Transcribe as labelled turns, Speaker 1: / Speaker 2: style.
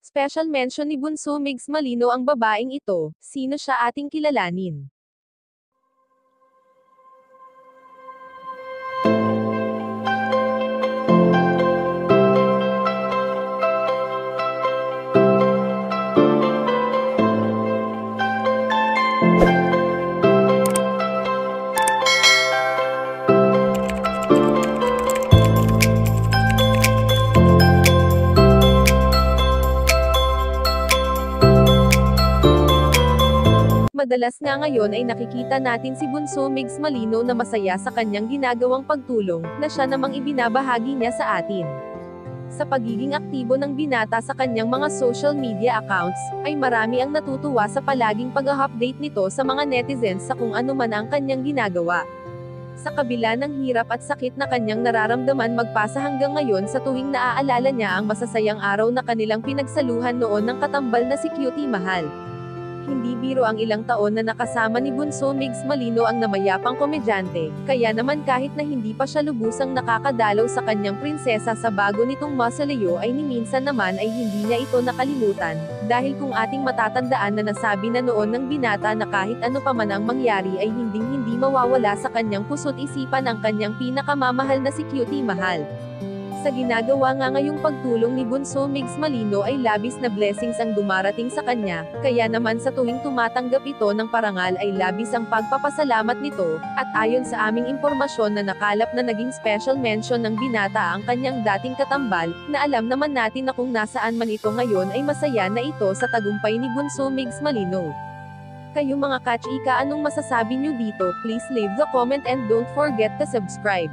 Speaker 1: Special mention ni Bunso Migs Malino ang babaeng ito, sino siya ating kilalanin. Madalas nga ngayon ay nakikita natin si Bunso Migs Malino na masaya sa kanyang ginagawang pagtulong, na siya namang ibinabahagi niya sa atin. Sa pagiging aktibo ng binata sa kanyang mga social media accounts, ay marami ang natutuwa sa palaging pag-update nito sa mga netizens sa kung ano man ang kanyang ginagawa. Sa kabila ng hirap at sakit na kanyang nararamdaman magpasa hanggang ngayon sa tuwing naaalala niya ang masasayang araw na kanilang pinagsaluhan noon ng katambal na si Cutie Mahal. Hindi biro ang ilang taon na nakasama ni Bunso Migs Malino ang namayapang komedyante, kaya naman kahit na hindi pa siya lubusang nakakadalaw sa kanyang prinsesa sa bago nitong mausoleo ay ni minsan naman ay hindi niya ito nakalimutan, dahil kung ating matatandaan na nasabi na noon ng binata na kahit ano pa man ang mangyari ay hindi mawawala sa kanyang puso't isipan ang kanyang pinakamamahal na si Cutie Mahal. Sa ginagawa nga ngayong pagtulong ni Bunso Migs Malino ay labis na blessings ang dumarating sa kanya, kaya naman sa tuwing tumatanggap ito ng parangal ay labis ang pagpapasalamat nito, at ayon sa aming impormasyon na nakalap na naging special mention ng binata ang kanyang dating katambal, na alam naman natin na kung nasaan man ito ngayon ay masaya na ito sa tagumpay ni Bunso Migs Malino. Kayo mga kachika, anong masasabi nyo dito? Please leave the comment and don't forget to subscribe.